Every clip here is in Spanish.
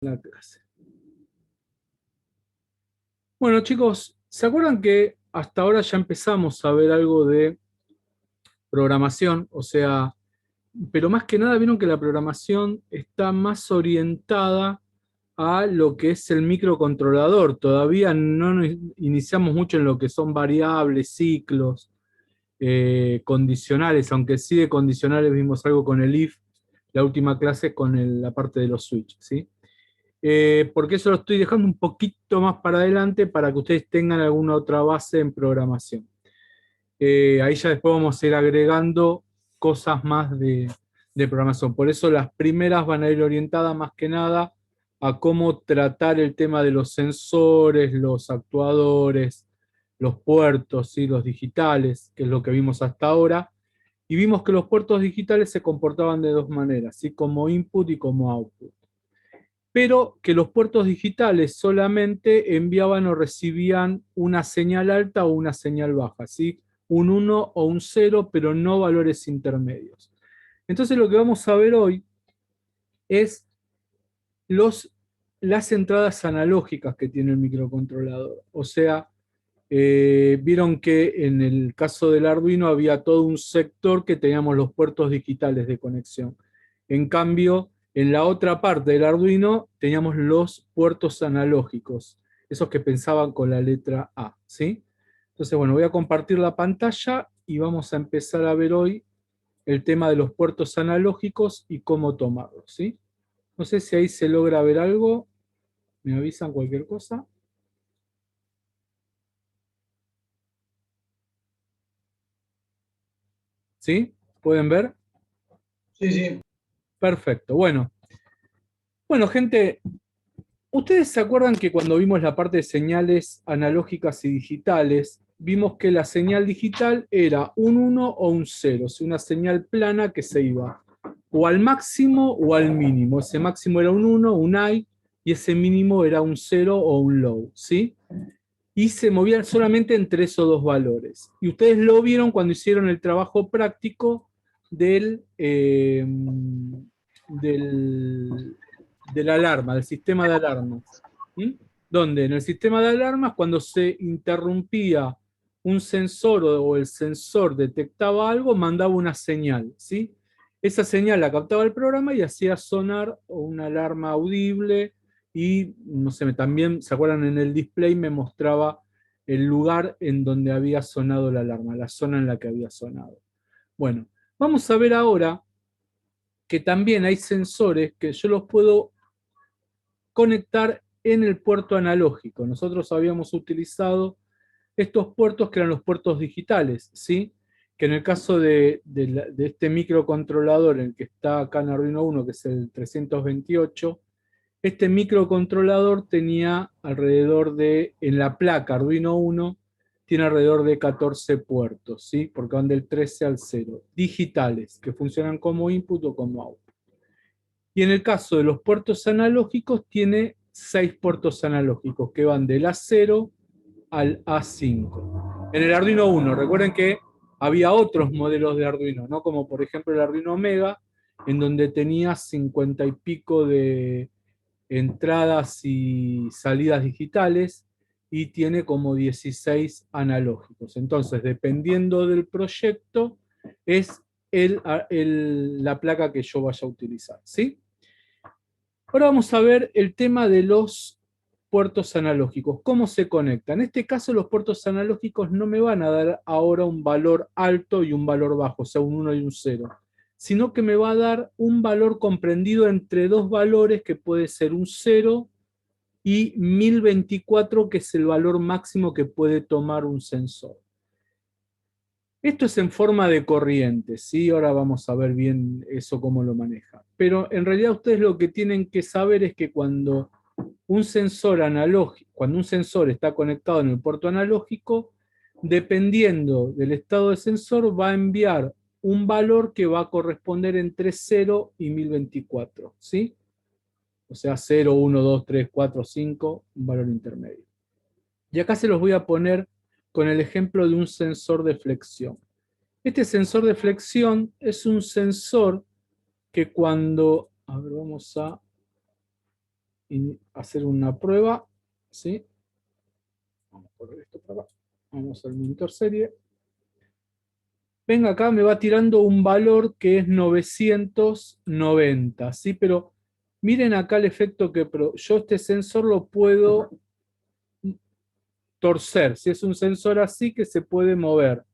La clase. Bueno, chicos, ¿se acuerdan que hasta ahora ya empezamos a ver algo de programación? O sea, pero más que nada vieron que la programación está más orientada a lo que es el microcontrolador. Todavía no nos iniciamos mucho en lo que son variables, ciclos, condicionales, aunque sí de condicionales vimos algo con el if, la última clase con la parte de los switches, ¿sí? Porque eso lo estoy dejando un poquito más para adelante para que ustedes tengan alguna otra base en programación. Ahí ya después vamos a ir agregando cosas más de programación. Por eso las primeras van a ir orientadas más que nada a cómo tratar el tema de los sensores, los actuadores, los puertos, ¿sí? Los digitales, que es lo que vimos hasta ahora. Y vimos que los puertos digitales se comportaban de dos maneras, ¿sí? Como input y como output, pero que los puertos digitales solamente enviaban o recibían una señal alta o una señal baja, ¿sí? Un 1 o un 0, pero no valores intermedios. Entonces lo que vamos a ver hoy es los, las entradas analógicas que tiene el microcontrolador. O sea, vieron que en el caso del Arduino había todo un sector que teníamos los puertos digitales de conexión. En cambio, en la otra parte del Arduino teníamos los puertos analógicos, esos que pensaban con la letra A, ¿sí? Entonces, bueno, voy a compartir la pantalla y vamos a empezar a ver hoy el tema de los puertos analógicos y cómo tomarlos, ¿sí? No sé si ahí se logra ver algo, me avisan cualquier cosa, ¿sí? ¿Pueden ver? Sí, sí. Perfecto, bueno, gente, ¿ustedes se acuerdan que cuando vimos la parte de señales analógicas y digitales, vimos que la señal digital era un 1 o un 0, o sea, una señal plana que se iba o al máximo o al mínimo? Ese máximo era un 1, un high, y ese mínimo era un 0 o un low, ¿sí? Y se movían solamente entre esos dos valores. Y ustedes lo vieron cuando hicieron el trabajo práctico del, de la alarma, del sistema de alarmas. ¿Sí? Donde en el sistema de alarmas, cuando se interrumpía un sensor o el sensor detectaba algo, mandaba una señal, ¿sí? Esa señal la captaba el programa y hacía sonar una alarma audible y, no sé, también, ¿se acuerdan? En el display me mostraba el lugar en donde había sonado la alarma, la zona en la que había sonado. Bueno, vamos a ver ahora que también hay sensores que yo los puedo conectar en el puerto analógico. Nosotros habíamos utilizado estos puertos que eran los puertos digitales, ¿sí? Que en el caso de este microcontrolador, el que está acá en Arduino 1, que es el 328, este microcontrolador tenía alrededor de, en la placa Arduino 1, tiene alrededor de 14 puertos, ¿sí? Porque van del 13 al 0, digitales, que funcionan como input o como output. Y en el caso de los puertos analógicos, tiene 6 puertos analógicos que van del A0 al A5. En el Arduino 1, recuerden que había otros modelos de Arduino, ¿no? Como por ejemplo el Arduino Mega, en donde tenía 50 y pico de entradas y salidas digitales y tiene como 16 analógicos. Entonces, dependiendo del proyecto, es la placa que yo vaya a utilizar, ¿sí? Ahora vamos a ver el tema de los puertos analógicos, cómo se conectan. En este caso, los puertos analógicos no me van a dar ahora un valor alto y un valor bajo, o sea, un 1 y un 0, sino que me va a dar un valor comprendido entre dos valores que puede ser un 0 y 1024, que es el valor máximo que puede tomar un sensor. Esto es en forma de corriente, ¿sí? Ahora vamos a ver bien eso cómo lo maneja. Pero en realidad ustedes lo que tienen que saber es que cuando un sensor analógico, cuando un sensor está conectado en el puerto analógico, dependiendo del estado del sensor, va a enviar un valor que va a corresponder entre 0 y 1024, ¿sí? O sea, 0, 1, 2, 3, 4, 5, un valor intermedio. Y acá se los voy a poner con el ejemplo de un sensor de flexión. Este sensor de flexión es un sensor que cuando, a ver, vamos a hacer una prueba, ¿sí? Vamos a poner esto para acá. Vamos al monitor serie. Venga acá, me va tirando un valor que es 990, ¿sí? Pero miren acá el efecto que yo este sensor lo puedo torcer, si es un sensor así que se puede mover.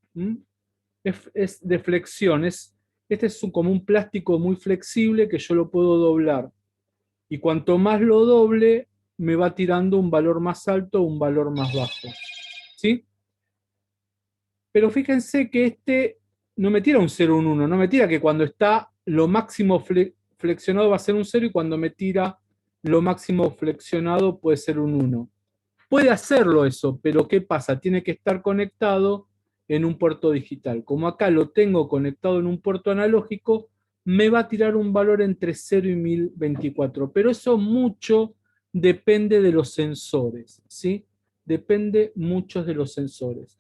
Es de flexión, este es como un plástico muy flexible que yo lo puedo doblar. Y cuanto más lo doble, me va tirando un valor más alto o un valor más bajo. ¿Sí? Pero fíjense que este no me tira un 0, un 1, no me tira que cuando está lo máximo flexionado va a ser un 0 y cuando me tira lo máximo flexionado puede ser un 1. Puede hacerlo eso, pero ¿qué pasa? Tiene que estar conectado en un puerto digital. Como acá lo tengo conectado en un puerto analógico, me va a tirar un valor entre 0 y 1024. Pero eso mucho depende de los sensores, ¿sí? Depende mucho de los sensores.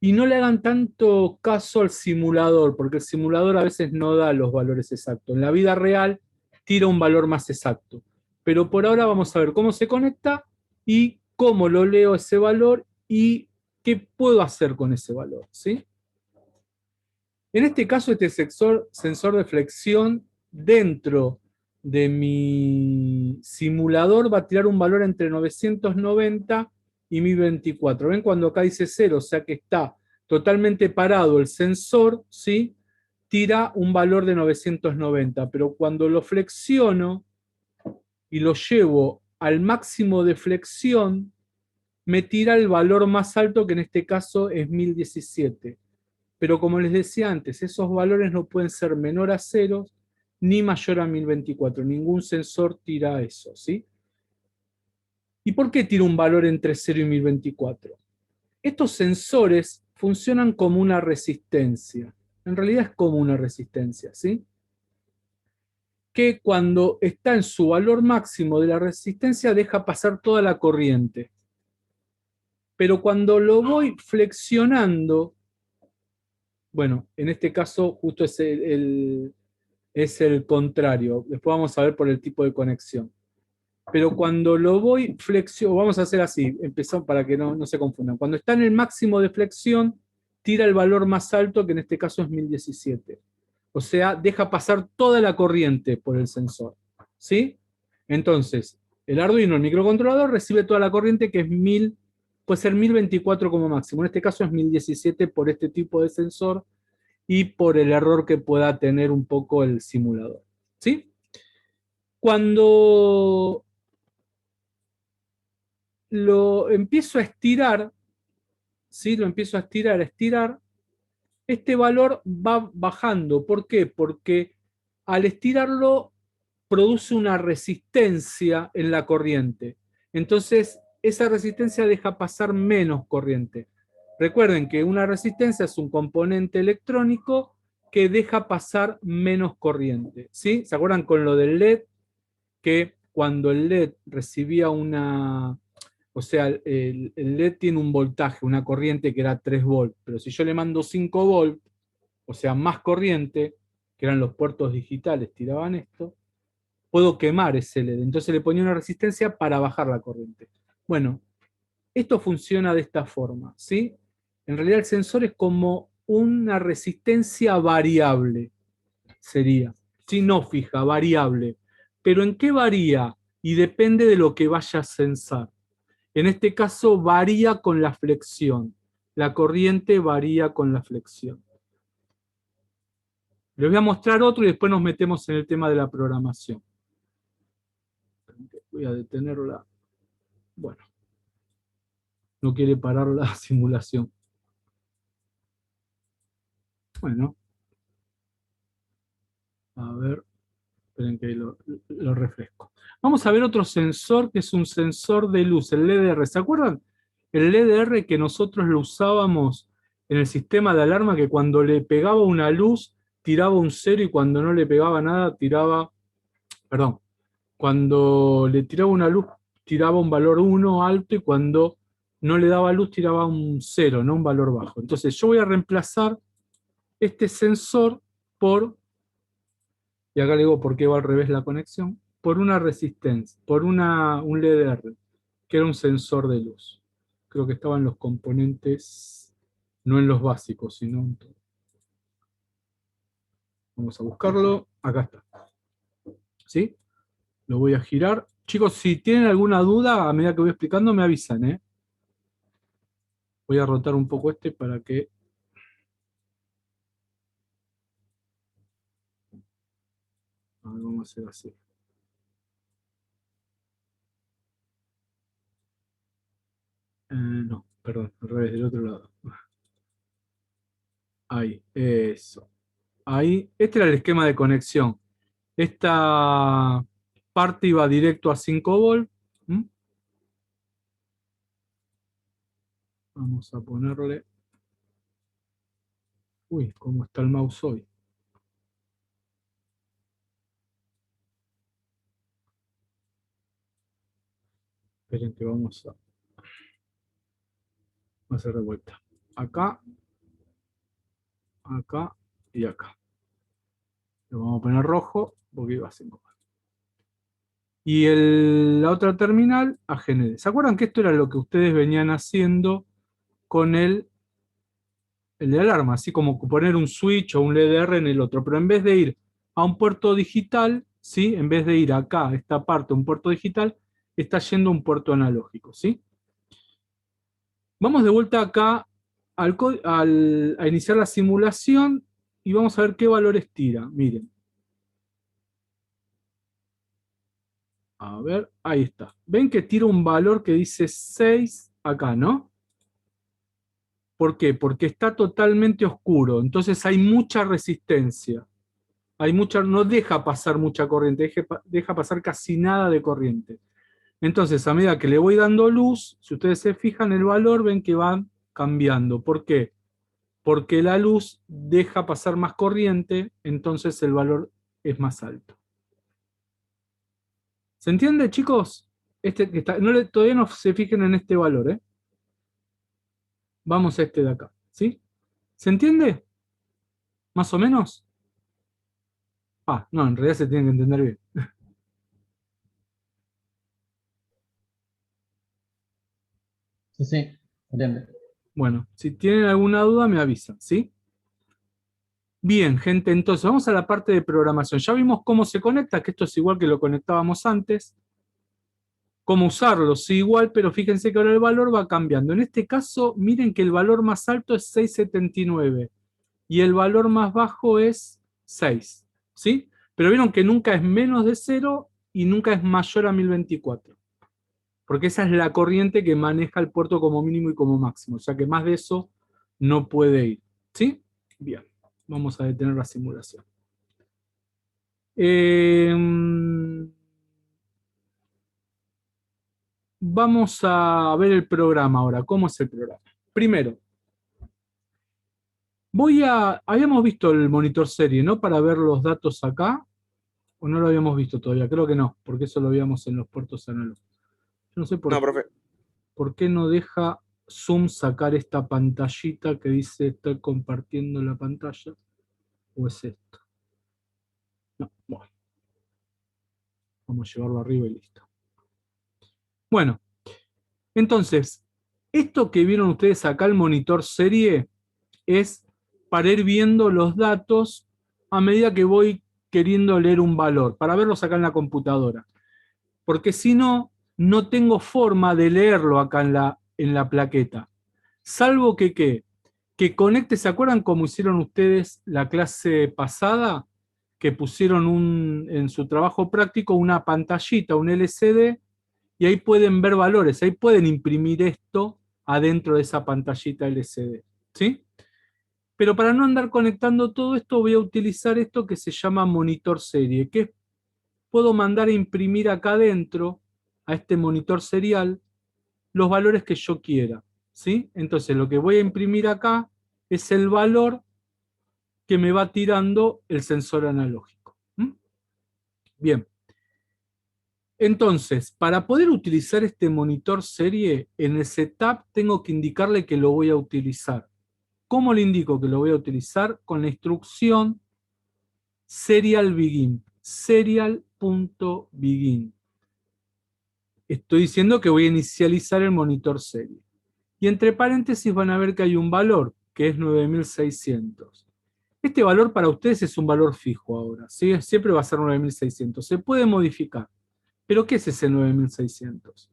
Y no le hagan tanto caso al simulador, porque el simulador a veces no da los valores exactos. En la vida real tira un valor más exacto. Pero por ahora vamos a ver cómo se conecta y cómo lo leo ese valor y qué puedo hacer con ese valor, ¿sí? En este caso, este sensor de flexión dentro de mi simulador va a tirar un valor entre 990 y 1024. ¿Ven cuando acá dice 0? O sea que está totalmente parado el sensor, ¿sí? Tira un valor de 990, pero cuando lo flexiono y lo llevo al máximo de flexión, me tira el valor más alto, que en este caso es 1017. Pero como les decía antes, esos valores no pueden ser menor a 0 ni mayor a 1024. Ningún sensor tira eso, ¿sí? ¿Y por qué tira un valor entre 0 y 1024? Estos sensores funcionan como una resistencia. En realidad es como una resistencia, ¿sí? Que cuando está en su valor máximo de la resistencia deja pasar toda la corriente. Pero cuando lo voy flexionando, bueno, en este caso justo es es el contrario. Después vamos a ver por el tipo de conexión. Pero cuando lo voy flexionando, vamos a hacer así, empezamos para que no se confundan. Cuando está en el máximo de flexión, tira el valor más alto, que en este caso es 1017. O sea, deja pasar toda la corriente por el sensor. ¿Sí? Entonces, el Arduino, el microcontrolador, recibe toda la corriente, que es 1000, puede ser 1024 como máximo. En este caso es 1017 por este tipo de sensor y por el error que pueda tener un poco el simulador. ¿Sí? Cuando lo empiezo a estirar, ¿sí? Lo empiezo a estirar, este valor va bajando. ¿Por qué? Porque al estirarlo produce una resistencia en la corriente. Entonces, esa resistencia deja pasar menos corriente. Recuerden que una resistencia es un componente electrónico que deja pasar menos corriente. ¿Sí? ¿Se acuerdan con lo del LED? Que cuando el LED recibía una... O sea, el LED tiene un voltaje, una corriente que era 3 volts, pero si yo le mando 5 volts, o sea, más corriente, que eran los puertos digitales, tiraban esto, puedo quemar ese LED. Entonces le ponía una resistencia para bajar la corriente. Bueno, esto funciona de esta forma, ¿sí? En realidad el sensor es como una resistencia variable, sería. ¿Sí? No fija, variable. ¿Pero en qué varía? Y depende de lo que vaya a sensar. En este caso varía con la flexión. La corriente varía con la flexión. Les voy a mostrar otro y después nos metemos en el tema de la programación. Voy a detenerla. Bueno, no quiere parar la simulación. Bueno, a ver, esperen que lo refresco. Vamos a ver otro sensor que es un sensor de luz, el LDR. ¿Se acuerdan? El LDR que nosotros lo usábamos en el sistema de alarma, que cuando le pegaba una luz tiraba un 0 y cuando no le pegaba nada tiraba, perdón, cuando le tiraba una luz tiraba un valor 1 alto y cuando no le daba luz tiraba un 0, no un valor bajo. Entonces yo voy a reemplazar este sensor por, y acá le digo por qué va al revés la conexión, por una resistencia, por un LDR, que era un sensor de luz. Creo que estaban los componentes, no en los básicos, sino en todo. Vamos a buscarlo. Acá está. ¿Sí? Lo voy a girar. Chicos, si tienen alguna duda, a medida que voy explicando, me avisan, ¿eh? Voy a rotar un poco este para que... A ver, vamos a hacer así. No, perdón, al revés, del otro lado. Ahí, eso. Ahí, este era el esquema de conexión. Esta parte iba directo a 5 volt. ¿Mm? Vamos a ponerle... Uy, ¿cómo está el mouse hoy? Esperen que vamos a hacer de vuelta. Acá, acá y acá. Lo vamos a poner rojo porque iba a 5 volt. Y la otra terminal a GND. ¿Se acuerdan que esto era lo que ustedes venían haciendo con el de alarma? Así como poner un switch o un LDR en el otro. Pero en vez de ir a un puerto digital, ¿sí? En vez de ir acá, a esta parte, un puerto digital, está yendo a un puerto analógico, ¿sí? Vamos de vuelta acá a iniciar la simulación y vamos a ver qué valores tira. Miren. A ver, ahí está. Ven que tira un valor que dice 6 acá, ¿no? ¿Por qué? Porque está totalmente oscuro, entonces hay mucha resistencia. No deja pasar mucha corriente, deja pasar casi nada de corriente. Entonces, a medida que le voy dando luz, si ustedes se fijan el valor, ven que va cambiando. ¿Por qué? Porque la luz deja pasar más corriente, entonces el valor es más alto. ¿Se entiende, chicos? Todavía no se fijen en este valor, ¿eh? Vamos a este de acá, ¿sí? ¿Se entiende? ¿Más o menos? Ah, no, en realidad se tiene que entender bien. Sí, sí, entiende. Bueno, si tienen alguna duda me avisan, ¿sí? Bien, gente, entonces vamos a la parte de programación. Ya vimos cómo se conecta, que esto es igual que lo conectábamos antes. Cómo usarlo, sí, igual, pero fíjense que ahora el valor va cambiando. En este caso, miren que el valor más alto es 6,79 y el valor más bajo es 6, ¿sí? Pero vieron que nunca es menos de 0 y nunca es mayor a 1024. Porque esa es la corriente que maneja el puerto como mínimo y como máximo. O sea que más de eso no puede ir. ¿Sí? Bien, vamos a detener la simulación. Vamos a ver el programa ahora. ¿Cómo es el programa? Primero, habíamos visto el monitor serie, ¿no? Para ver los datos acá. ¿O no lo habíamos visto todavía? Creo que no, porque eso lo veíamos en los puertos análogos. Yo no sé No, profe. por qué no deja Zoom sacar esta pantallita que dice estoy compartiendo la pantalla. ¿O es esto? No, bueno. Vamos a llevarlo arriba y listo. Bueno, entonces, esto que vieron ustedes acá, el monitor serie, es para ir viendo los datos a medida que voy queriendo leer un valor, para verlos acá en la computadora. Porque si no, no tengo forma de leerlo acá en la plaqueta. Salvo que conecte, ¿se acuerdan cómo hicieron ustedes la clase pasada? Que pusieron en su trabajo práctico una pantallita, un LCD, y ahí pueden ver valores, ahí pueden imprimir esto adentro de esa pantallita LCD. ¿Sí? Pero para no andar conectando todo esto, voy a utilizar esto que se llama monitor serie, que puedo mandar a imprimir acá adentro, a este monitor serial, los valores que yo quiera. ¿Sí? Entonces lo que voy a imprimir acá es el valor que me va tirando el sensor analógico. ¿Mm? Bien. Entonces, para poder utilizar este monitor serie, en el setup tengo que indicarle que lo voy a utilizar. ¿Cómo le indico que lo voy a utilizar? Con la instrucción serial begin. serial.begin. Estoy diciendo que voy a inicializar el monitor serial. Y entre paréntesis van a ver que hay un valor, que es 9600. Este valor para ustedes es un valor fijo ahora, ¿sí? Siempre va a ser 9600. Se puede modificar. ¿Pero qué es ese 9600?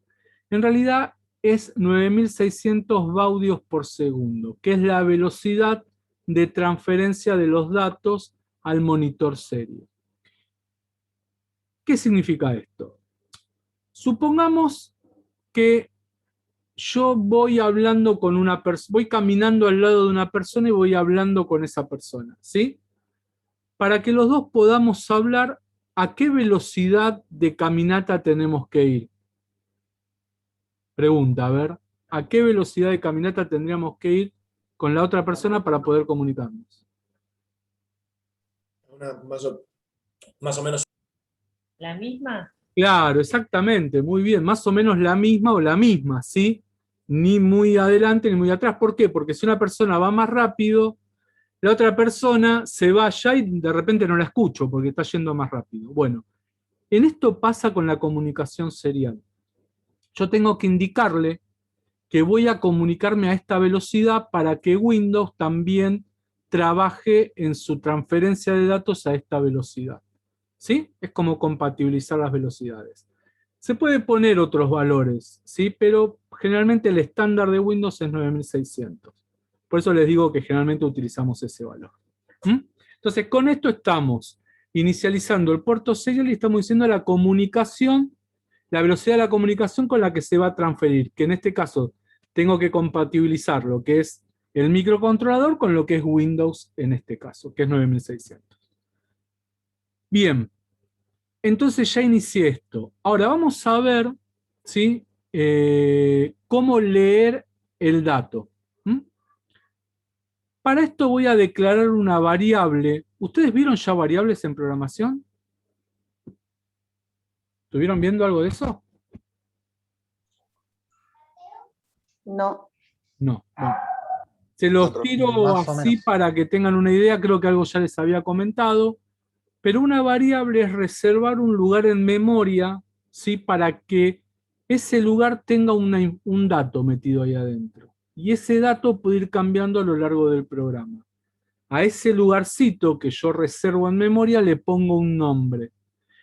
En realidad es 9600 baudios por segundo, que es la velocidad de transferencia de los datos al monitor serie. ¿Qué significa esto? Supongamos que yo voy hablando con una persona, voy caminando al lado de una persona y voy hablando con esa persona, ¿sí? Para que los dos podamos hablar, ¿a qué velocidad de caminata tenemos que ir? Pregunta, a ver, ¿a qué velocidad de caminata tendríamos que ir con la otra persona para poder comunicarnos? Más o menos. ¿La misma? Claro, exactamente, muy bien, más o menos la misma o la misma, ¿sí? Ni muy adelante ni muy atrás. ¿Por qué? Porque si una persona va más rápido, la otra persona se va allá y de repente no la escucho porque está yendo más rápido. Bueno, en esto pasa con la comunicación serial. Yo tengo que indicarle que voy a comunicarme a esta velocidad para que Windows también trabaje en su transferencia de datos a esta velocidad. ¿Sí? Es como compatibilizar las velocidades. Se puede poner otros valores, ¿sí? Pero generalmente el estándar de Windows es 9600. Por eso les digo que generalmente utilizamos ese valor. ¿Mm? Entonces, con esto estamos inicializando el puerto serial y estamos diciendo la comunicación, la velocidad de la comunicación con la que se va a transferir, que en este caso tengo que compatibilizar lo que es el microcontrolador con lo que es Windows en este caso, que es 9600. Bien, entonces ya inicié esto. Ahora vamos a ver, ¿sí? Cómo leer el dato. ¿Mm? Para esto voy a declarar una variable. ¿Ustedes vieron ya variables en programación? ¿Estuvieron viendo algo de eso? No. No. Bueno. Se los tiro Más o así menos. para que tengan una idea. Creo que algo ya les había comentado. Pero una variable es reservar un lugar en memoria, ¿sí? Para que ese lugar tenga un dato metido ahí adentro. Y ese dato puede ir cambiando a lo largo del programa. A ese lugarcito que yo reservo en memoria le pongo un nombre.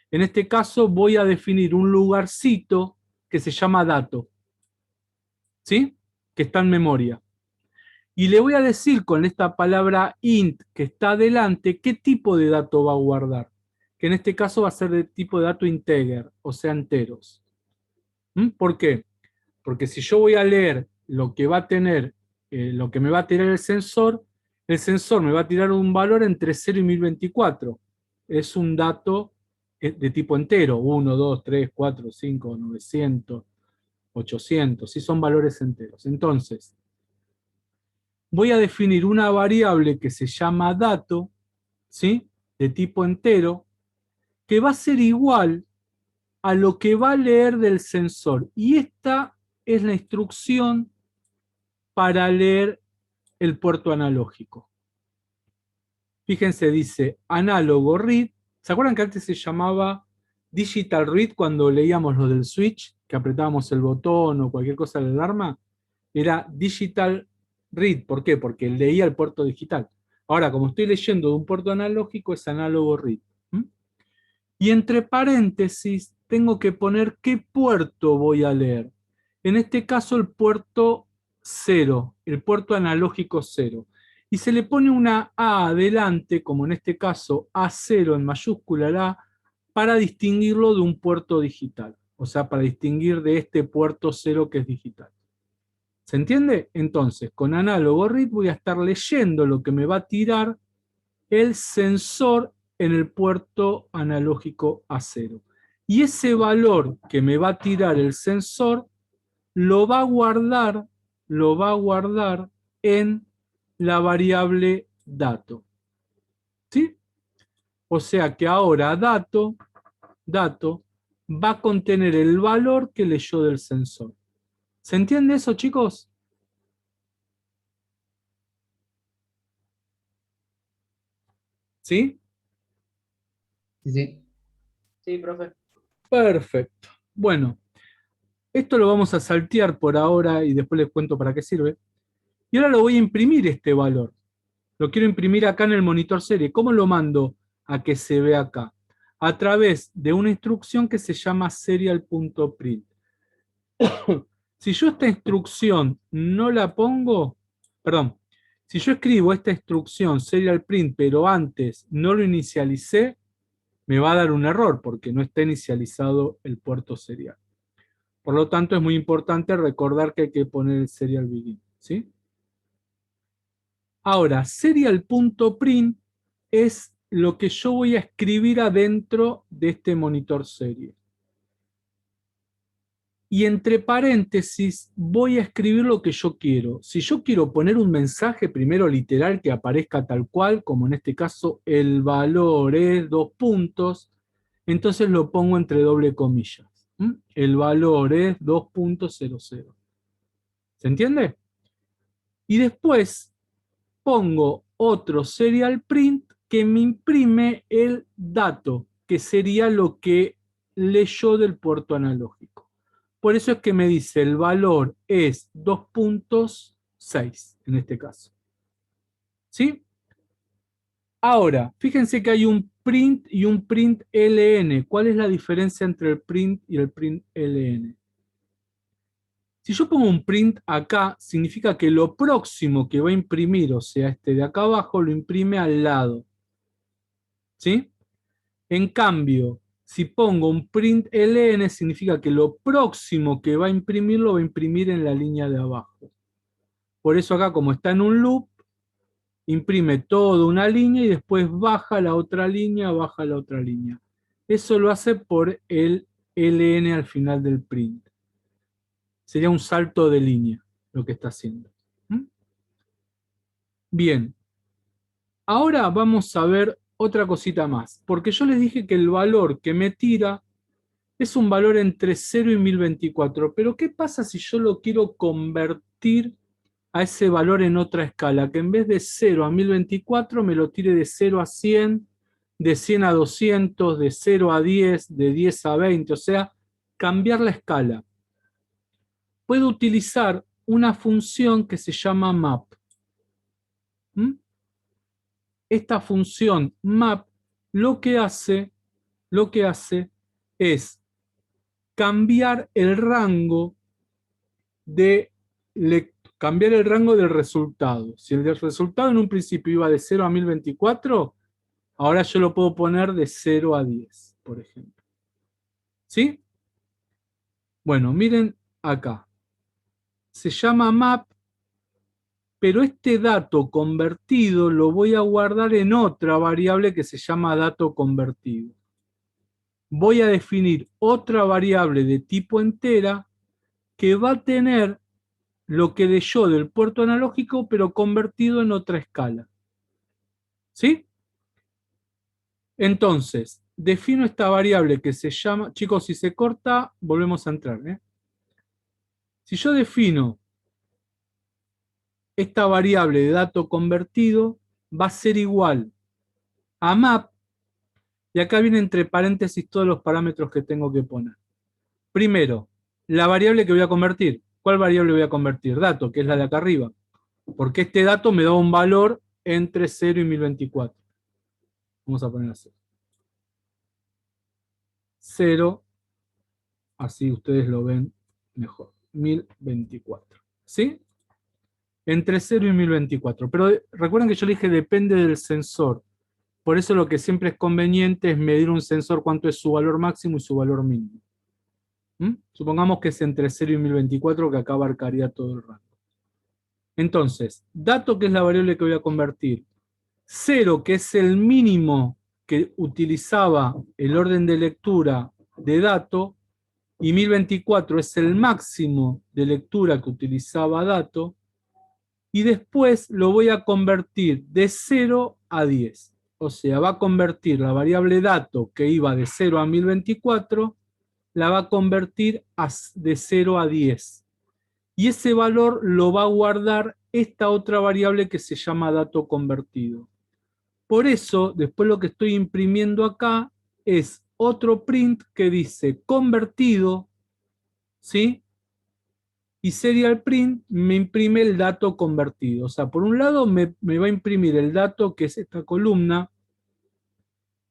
En este caso voy a definir un lugarcito que se llama dato, ¿sí? Que está en memoria. Y le voy a decir con esta palabra int que está adelante qué tipo de dato va a guardar. Que en este caso va a ser de tipo de dato integer, o sea, enteros. ¿Por qué? Porque si yo voy a leer lo que va a tener, lo que me va a tirar el sensor me va a tirar un valor entre 0 y 1024. Es un dato de tipo entero, 1, 2, 3, 4, 5, 900, 800, sí son valores enteros. Entonces, voy a definir una variable que se llama dato, ¿sí? De tipo entero, que va a ser igual a lo que va a leer del sensor. Y esta es la instrucción para leer el puerto analógico. Fíjense, dice análogo read. ¿Se acuerdan que antes se llamaba digital read cuando leíamos lo del switch, que apretábamos el botón o cualquier cosa de la alarma? Era digital read. ¿Por qué? Porque leía el puerto digital. Ahora, como estoy leyendo de un puerto analógico, es análogo read. Y entre paréntesis tengo que poner qué puerto voy a leer. En este caso el puerto 0, el puerto analógico 0. Y se le pone una A adelante, como en este caso A0 en mayúscula la A, para distinguirlo de un puerto digital. O sea, para distinguir de este puerto 0 que es digital. ¿Se entiende? Entonces, con análogo read voy a estar leyendo lo que me va a tirar el sensor en el puerto analógico A0. Y ese valor que me va a tirar el sensor lo va a guardar en la variable dato. ¿Sí? O sea que ahora dato va a contener el valor que leyó del sensor. ¿Se entiende eso, chicos? ¿Sí? Sí, sí. Sí, profe. Perfecto. Bueno, esto lo vamos a saltear por ahora y después les cuento para qué sirve. Y ahora lo voy a imprimir este valor. Lo quiero imprimir acá en el monitor serie. ¿Cómo lo mando a que se vea acá? A través de una instrucción que se llama serial.print. Si yo esta instrucción no la pongo, perdón, si yo escribo esta instrucción serial print, pero antes no lo inicialicé, me va a dar un error porque no está inicializado el puerto serial. Por lo tanto, es muy importante recordar que hay que poner el serial begin, ¿sí? Ahora, serial.print es lo que yo voy a escribir adentro de este monitor serie. Y entre paréntesis voy a escribir lo que yo quiero. Si yo quiero poner un mensaje primero literal que aparezca tal cual, como en este caso el valor es 2 puntos, entonces lo pongo entre doble comillas. El valor es 2.00. ¿Se entiende? Y después pongo otro serial print que me imprime el dato, que sería lo que leyó del puerto analógico. Por eso es que me dice el valor es 2.6 en este caso. ¿Sí? Ahora, fíjense que hay un print y un print ln. ¿Cuál es la diferencia entre el print y el print ln? Si yo pongo un print acá, significa que lo próximo que va a imprimir, o sea, este de acá abajo, lo imprime al lado. ¿Sí? En cambio, si pongo un print ln, significa que lo próximo que va a imprimir, lo va a imprimir en la línea de abajo. Por eso acá, como está en un loop, imprime toda una línea y después baja la otra línea, baja la otra línea. Eso lo hace por el ln al final del print. Sería un salto de línea lo que está haciendo. Bien, ahora vamos a ver otra cosita más, porque yo les dije que el valor que me tira es un valor entre 0 y 1024, pero ¿qué pasa si yo lo quiero convertir a ese valor en otra escala? Que en vez de 0 a 1024 me lo tire de 0 a 100, de 100 a 200, de 0 a 10, de 10 a 20, o sea, cambiar la escala. Puedo utilizar una función que se llama map. Esta función map lo que hace es cambiar el rango del resultado. Si el del resultado en un principio iba de 0 a 1024, ahora yo lo puedo poner de 0 a 10, por ejemplo. ¿Sí? Bueno, miren acá. Se llama map, pero este dato convertido lo voy a guardar en otra variable que se llama dato convertido. Voy a definir otra variable de tipo entera que va a tener lo que leyó del puerto analógico, pero convertido en otra escala. ¿Sí? Entonces, defino esta variable que se llama... Chicos, si se corta, volvemos a entrar. Si yo defino esta variable de dato convertido, va a ser igual a map, y acá viene entre paréntesis todos los parámetros que tengo que poner. Primero, la variable que voy a convertir. ¿Cuál variable voy a convertir? Dato, que es la de acá arriba. Porque este dato me da un valor entre 0 y 1024. Vamos a poner así. 0, así ustedes lo ven mejor. 1024. ¿Sí? Entre 0 y 1024. Pero recuerden que yo le dije depende del sensor. Por eso lo que siempre es conveniente es medir un sensor cuánto es su valor máximo y su valor mínimo. Supongamos que es entre 0 y 1024, que acá abarcaría todo el rango. Entonces, dato, que es la variable que voy a convertir. 0, que es el mínimo que utilizaba el orden de lectura de dato, y 1024 es el máximo de lectura que utilizaba dato, y después lo voy a convertir de 0 a 10. O sea, va a convertir la variable dato que iba de 0 a 1024, la va a convertir de 0 a 10. Y ese valor lo va a guardar esta otra variable que se llama dato convertido. Por eso, después lo que estoy imprimiendo acá es otro print que dice convertido, ¿sí? Y serial print me imprime el dato convertido. O sea, por un lado me va a imprimir el dato, que es esta columna,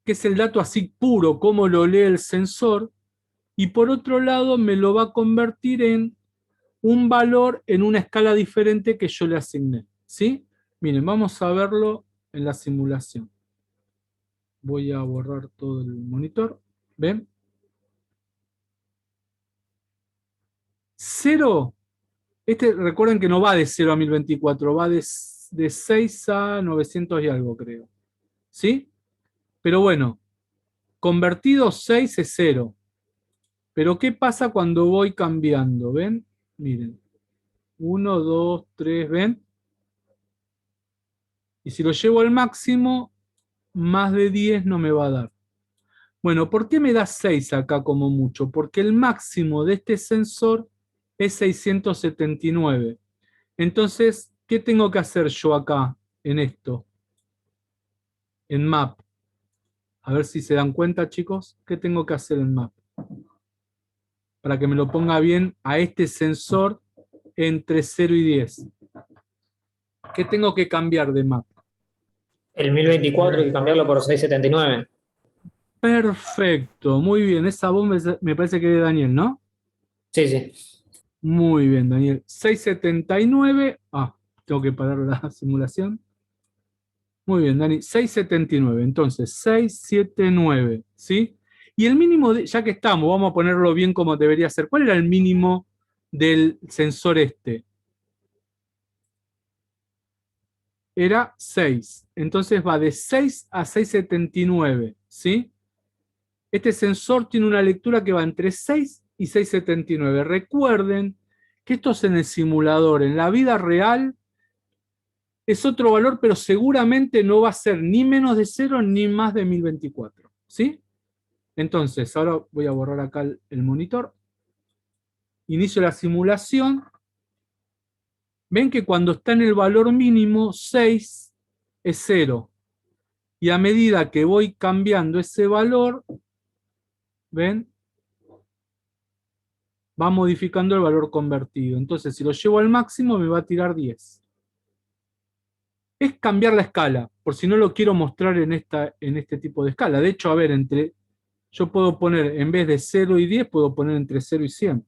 que es el dato así puro, como lo lee el sensor, y por otro lado me lo va a convertir en un valor en una escala diferente que yo le asigné, ¿sí? Miren, vamos a verlo en la simulación. Voy a borrar todo el monitor. ¿Ven? 0, recuerden que no va de 0 a 1024, va de 6 a 900 y algo, creo. ¿Sí? Pero bueno, convertido 6 es 0. Pero ¿qué pasa cuando voy cambiando? ¿Ven? Miren. 1, 2, 3, ¿ven? Y si lo llevo al máximo, más de 10 no me va a dar. Bueno, ¿por qué me da 6 acá como mucho? Porque el máximo de este sensor es 679. Entonces, ¿qué tengo que hacer yo acá en esto? En map. A ver si se dan cuenta, chicos. ¿Qué tengo que hacer en map? Para que me lo ponga bien a este sensor entre 0 y 10. ¿Qué tengo que cambiar de map? El 1024 hay que cambiarlo por 679. Perfecto, muy bien. Esa voz me parece que es de Daniel, ¿no? Sí, sí. Muy bien, Daniel. 679. Tengo que parar la simulación. Muy bien, Dani. 679. Entonces, 679. ¿Sí? Y el mínimo, ya que estamos, vamos a ponerlo bien como debería ser. ¿Cuál era el mínimo del sensor este? Era 6. Entonces va de 6 a 679. ¿Sí? Este sensor tiene una lectura que va entre 6 y 679. Recuerden que esto es en el simulador. En la vida real es otro valor, pero seguramente no va a ser ni menos de 0 ni más de 1024. ¿Sí? Entonces, ahora voy a borrar acá el monitor. Inicio la simulación. Ven que cuando está en el valor mínimo, 6 es 0. Y a medida que voy cambiando ese valor, ¿ven? Va modificando el valor convertido. Entonces, si lo llevo al máximo, me va a tirar 10. Es cambiar la escala, por si no lo quiero mostrar en este tipo de escala. De hecho, a ver, yo puedo poner, en vez de 0 y 10, puedo poner entre 0 y 100.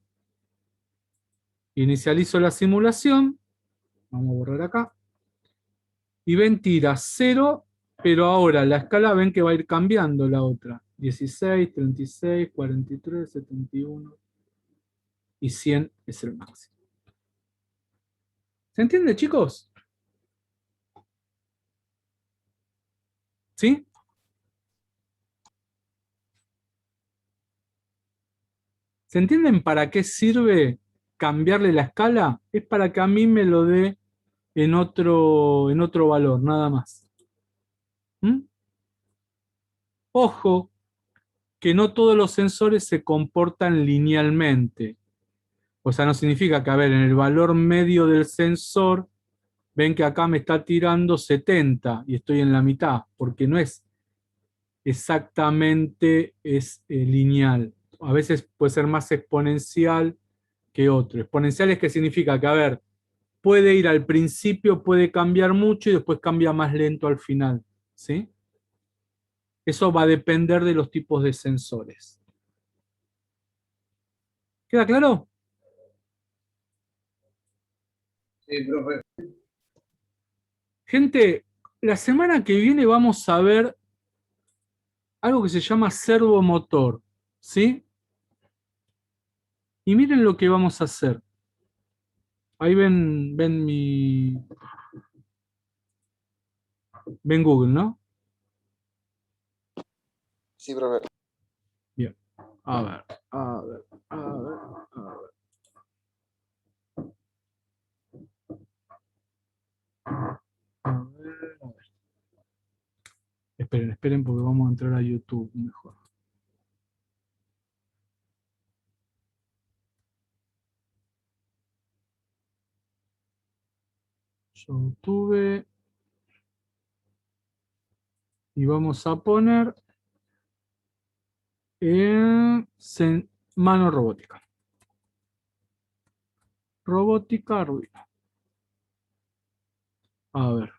Inicializo la simulación. Vamos a borrar acá. Y ven, tira 0, pero ahora la escala ven que va a ir cambiando la otra. 16, 36, 43, 71 y 100 es el máximo. ¿Se entiende, chicos? ¿Sí? ¿Se entienden para qué sirve cambiarle la escala? Es para que a mí me lo dé en otro valor, nada más. ¿Mm? Ojo, que no todos los sensores se comportan linealmente. O sea, no significa que, a ver, en el valor medio del sensor, ven que acá me está tirando 70 y estoy en la mitad, porque no es exactamente lineal. A veces puede ser más exponencial que otro. Exponencial es que significa que, a ver, puede ir al principio, puede cambiar mucho y después cambia más lento al final. ¿Sí? Eso va a depender de los tipos de sensores. ¿Queda claro? Sí, profe. Gente, la semana que viene vamos a ver algo que se llama servomotor. ¿Sí? Y miren lo que vamos a hacer. Ahí ven ven Google, ¿no? Sí, profe. Bien. A ver, a ver, a ver, a ver. A ver, a ver. Esperen, porque vamos a entrar a YouTube mejor. YouTube. Y vamos a poner Mano robótica. Robótica Arduino. A ver.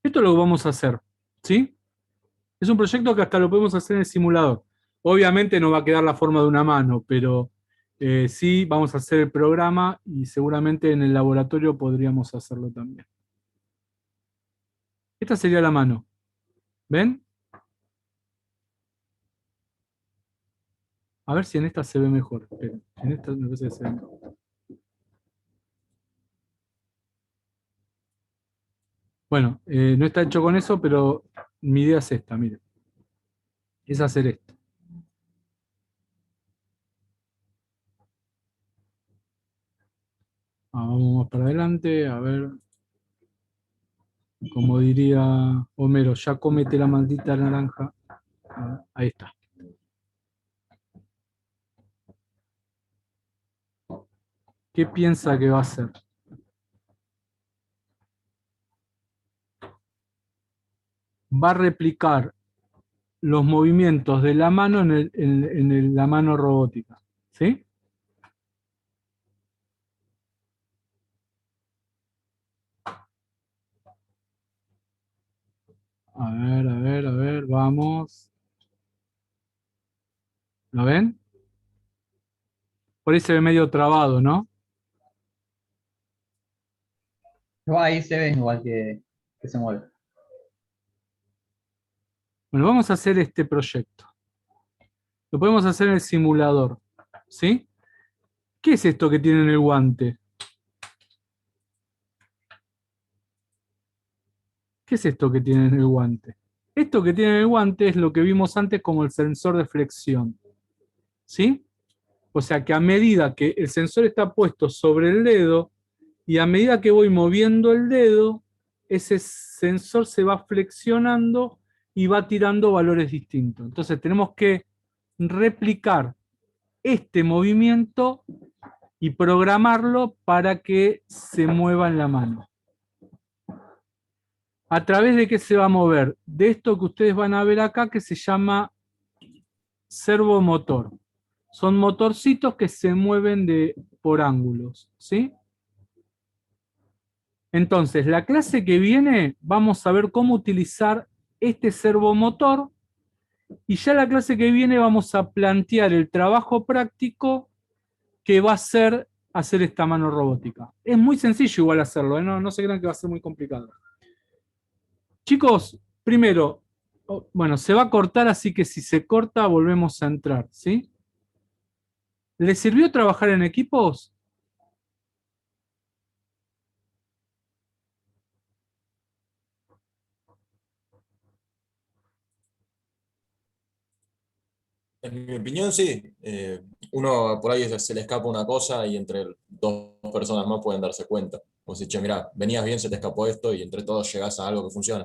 Esto es lo que vamos a hacer, ¿sí? Es un proyecto que hasta lo podemos hacer en el simulador. Obviamente no va a quedar la forma de una mano, pero sí vamos a hacer el programa y seguramente en el laboratorio podríamos hacerlo también. Esta sería la mano. ¿Ven? A ver si en esta se ve mejor. Esperen, en esta me parece que se ve mejor. Bueno, no está hecho con eso, pero mi idea es esta, miren. Es hacer esto. Vamos más para adelante, a ver. Como diría Homero, ya cómete la maldita naranja. Ahí está. ¿Qué piensa que va a hacer? Va a replicar los movimientos de la mano en la mano robótica. ¿Sí? A ver, vamos. ¿Lo ven? Por ahí se ve medio trabado, ¿no? Ahí se ve igual que se mueve. Bueno, vamos a hacer este proyecto. Lo podemos hacer en el simulador. ¿Sí? ¿Qué es esto que tiene en el guante? ¿Qué es esto que tiene en el guante? Esto que tiene en el guante es lo que vimos antes como el sensor de flexión. ¿Sí? O sea que a medida que el sensor está puesto sobre el dedo y a medida que voy moviendo el dedo, ese sensor se va flexionando y va tirando valores distintos. Entonces tenemos que replicar este movimiento y programarlo para que se mueva en la mano. ¿A través de qué se va a mover? De esto que ustedes van a ver acá que se llama servomotor. Son motorcitos que se mueven por ángulos, ¿sí? Entonces, la clase que viene vamos a ver cómo utilizar este servomotor y ya la clase que viene vamos a plantear el trabajo práctico que va a ser hacer esta mano robótica. Es muy sencillo igual hacerlo, ¿eh? No se crean que va a ser muy complicado. Chicos, primero, bueno, se va a cortar, así que si se corta volvemos a entrar, ¿sí? ¿Les sirvió trabajar en equipos? En mi opinión, sí. Uno por ahí se le escapa una cosa y entre dos personas más pueden darse cuenta. O si, che, mirá, venías bien, se te escapó esto y entre todos llegás a algo que funciona.